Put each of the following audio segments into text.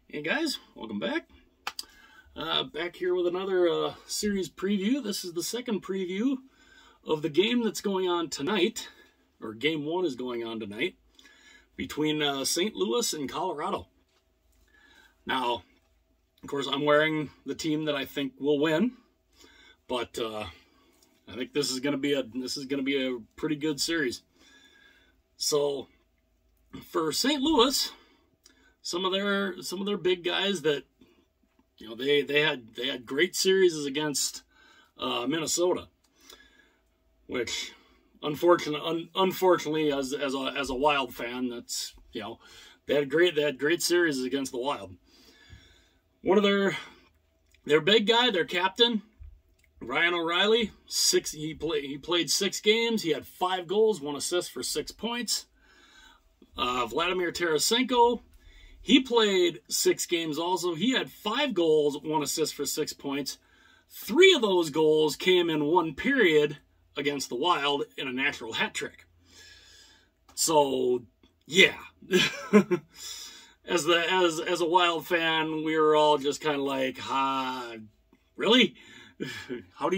Hey guys, welcome back. Back here with another series preview. This is the second preview of the game that's going on tonight, or game one is going on tonight, between St. Louis and Colorado. Now, of course, I'm wearing the team that I think will win, but I think this is going to be a pretty good series. So, for St. Louis, some of their big guys that they had great series against Minnesota, which unfortunately as a Wild fan, that's they had great series against the Wild. One of their big guy, their captain, Ryan O'Reilly, he played 6 games. He had 5 goals, 1 assist for 6 points. Vladimir Tarasenko, he played 6 games also. He had 5 goals, 1 assist for 6 points. 3 of those goals came in one period against the Wild in a natural hat trick. So, yeah. As a Wild fan, we were all just kind of like, really? How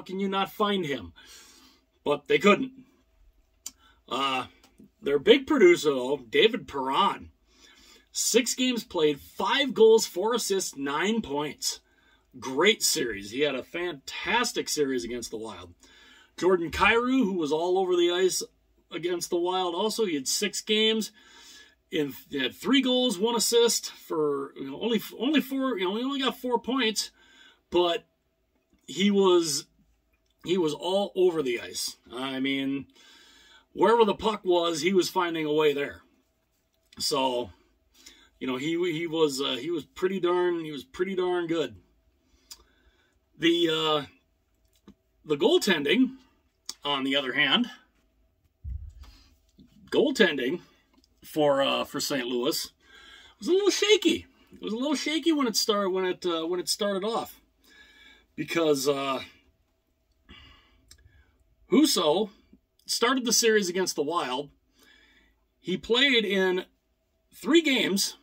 can you not find him? But they couldn't. Their big producer, though, David Perron, 6 games played, 5 goals, 4 assists, 9 points. Great series. He had a fantastic series against the Wild. Jordan Kyrou, who was all over the ice against the Wild also, he had 6 games. He had 3 goals, 1 assist for only 4. He only got 4 points, but he was all over the ice. I mean, wherever the puck was, he was finding a way there. So, he was pretty darn good. The goaltending, on the other hand, for St. Louis was a little shaky. It was a little shaky when it started off, because Husso started the series against the Wild. He played in 3 games.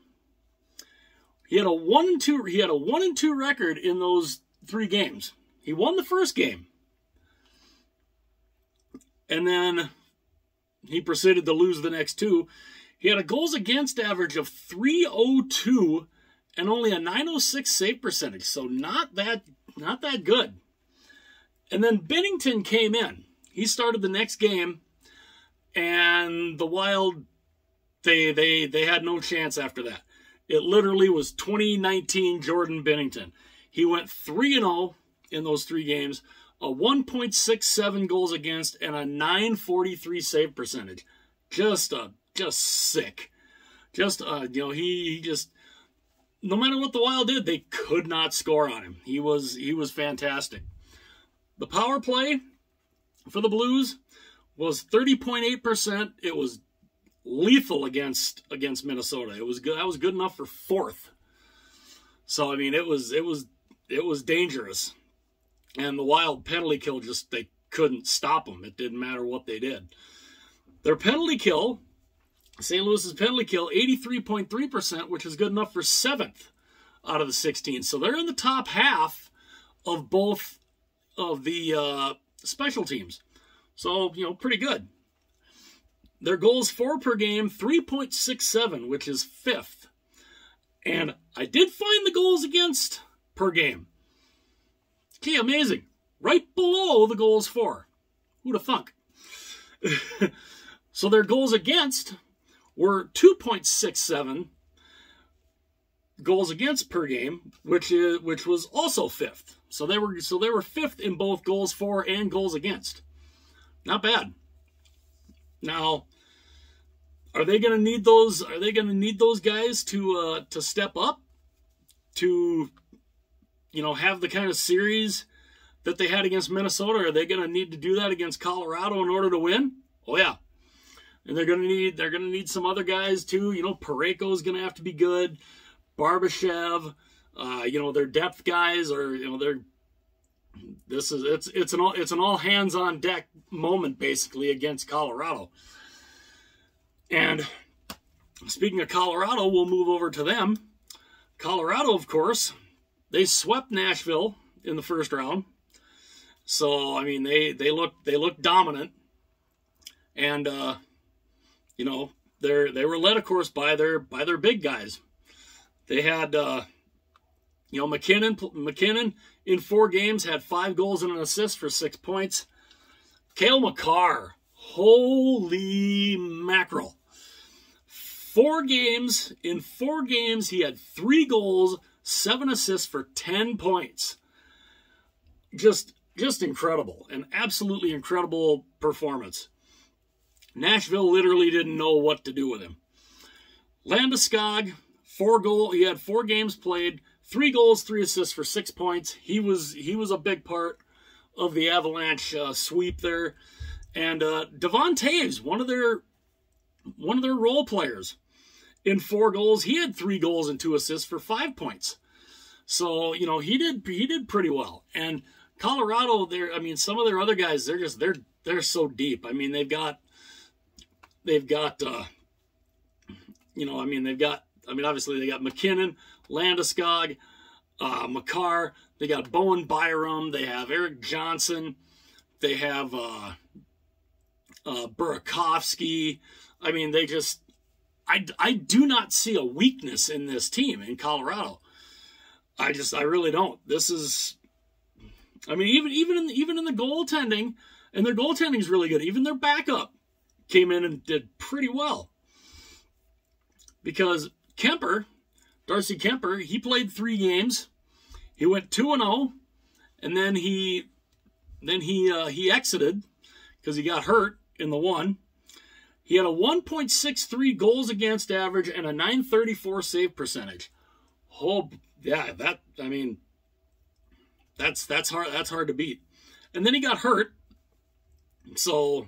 He had a 1-2 record in those 3 games. He won the first game, and then he proceeded to lose the next 2. He had a goals against average of .302 and only a .906 save percentage, so not that good. And then Binnington came in. He started the next game, and the Wild, they had no chance after that. It literally was 2019 Jordan Binnington. He went 3-0 in those 3 games, a 1.67 goals against and a .943 save percentage. Just sick. He just, no matter what the Wild did, they could not score on him. He was fantastic. The power play for the Blues was 30.8%. It was lethal against Minnesota. It was good. That was good enough for 4th. So I mean, it was dangerous. And the Wild penalty kill, they couldn't stop them. It didn't matter what they did. Their penalty kill, St. Louis's penalty kill, 83.3%, which is good enough for 7th out of the 16. So they're in the top half of both of the special teams. So, pretty good. Their goals for per game, 3.67, which is 5th. And I did find the goals against per game. Okay, amazing. Right below the goals for. Who'da thunk? So their goals against were 2.67 goals against per game, which was also 5th. So they were 5th in both goals for and goals against. Not bad. Now, are they going to need those? Are they going to need those guys to step up, to have the kind of series that they had against Minnesota? Are they going to need to do that against Colorado in order to win? Oh yeah. And they're going to need some other guys too. Parayko's going to have to be good. Barbashev, their depth guys are, it's an all hands on deck moment basically against Colorado. And speaking of Colorado, we'll move over to them. Colorado, of course, they swept Nashville in the first round. So I mean, they look dominant, and you know, they were led, of course, by their big guys. They had you know, McKinnon in 4 games had 5 goals and an assist for 6 points. Cale Makar, holy mackerel! 4 games, in 4 games, he had 3 goals, 7 assists for 10 points. Just incredible. An absolutely incredible performance. Nashville literally didn't know what to do with him. Landeskog, 4 goals. He had 4 games played, 3 goals, 3 assists for 6 points. He was a big part of the Avalanche sweep there. And Devon Toews, one of their role players, in 4 goals, he had 3 goals and 2 assists for 5 points. So, you know, he did pretty well. And Colorado, I mean, some of their other guys, they're so deep. I mean, they've got you know, I mean, obviously they got McKinnon, Landeskog, Makar, they got Bowen Byram, they have Eric Johnson, they have Burakovsky. I mean, they just, I do not see a weakness in this team in Colorado. I really don't. This is, I mean, even in the goaltending, and their goaltending is really good. Even their backup came in and did pretty well. Because Darcy Kemper, he played 3 games. He went 2-0, and then he exited because he got hurt in the one. He had a 1.63 goals against average and a .934 save percentage. Oh, yeah, I mean, that's hard to beat. And then he got hurt. So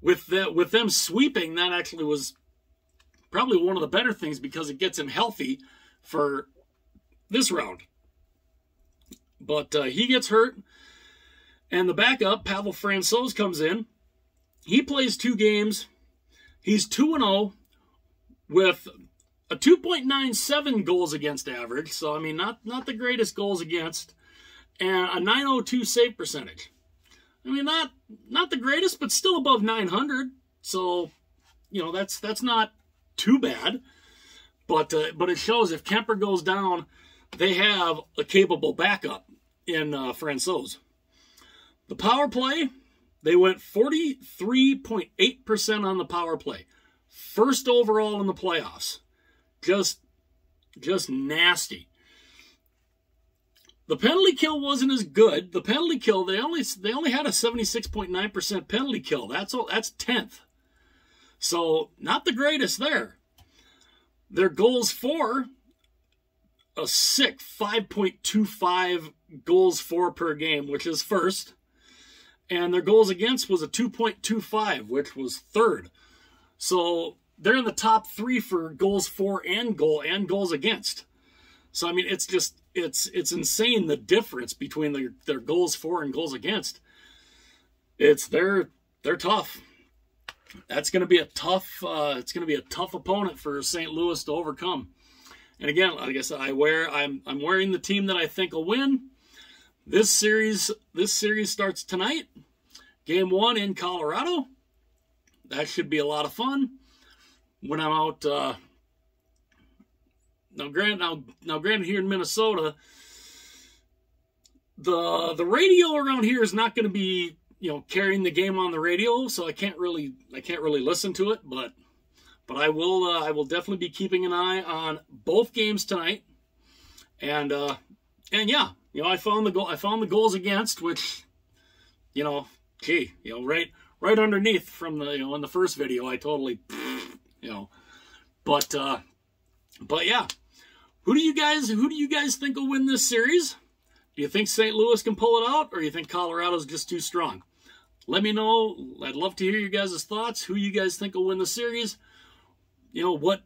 with them sweeping, that actually was probably one of the better things because it gets him healthy for this round. But he gets hurt, and the backup, Pavel Francouz, comes in. He plays 2 games. He's 2-0 with a 2.97 goals against average. So, I mean, not the greatest goals against. And a .902 save percentage. I mean, not the greatest, but still above 900. So, you know, that's not too bad. But it shows if Kemper goes down, they have a capable backup in Francouz. The power play, they went 43.8% on the power play. First overall in the playoffs. Just nasty. The penalty kill wasn't as good. The penalty kill, they only had a 76.9% penalty kill. That's 10th. So, not the greatest there. Their goals for, a sick 5.25 goals for per game, which is first. And their goals against was a 2.25, which was third. So, they're in the top 3 for goals for and goals against. So, I mean, it's just, it's insane the difference between their goals for and goals against. They're tough. That's going to be a tough. It's going to be a tough opponent for St. Louis to overcome. And again, like I said, I'm wearing the team that I think will win. This series starts tonight. Game 1 in Colorado. That should be a lot of fun. When I'm out. Now, granted, here in Minnesota, the radio around here is not going to be, you know, carrying the game on the radio, so I can't really listen to it, but I will definitely be keeping an eye on both games tonight. And yeah, you know, I found the goals against, which, you know, gee, you know, right underneath from the, you know, in the first video, I totally, you know, but yeah. Who do you guys think will win this series? Do you think St. Louis can pull it out, or do you think Colorado's just too strong? Let me know. I'd love to hear you guys' thoughts. Who you guys think will win the series? You know, what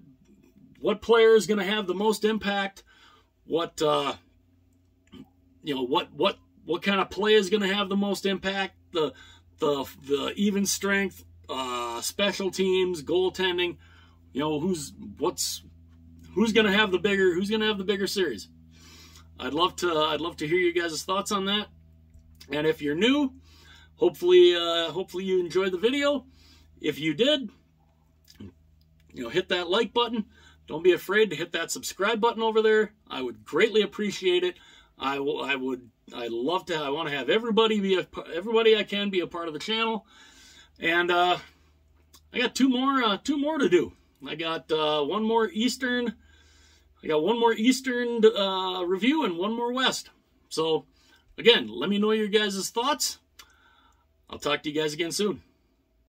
player is going to have the most impact? What you know, what kind of play is going to have the most impact? The even strength, special teams, goaltending. You know, who's who's gonna have the bigger series? I'd love to hear you guys' thoughts on that. And if you're new, hopefully you enjoyed the video. If you did, hit that like button. Don't be afraid to hit that subscribe button over there. I would greatly appreciate it. I want to have everybody I can be a part of the channel. And I got two more to do. I got one more Eastern review and one more West. So again, let me know your guys' thoughts. I'll talk to you guys again soon.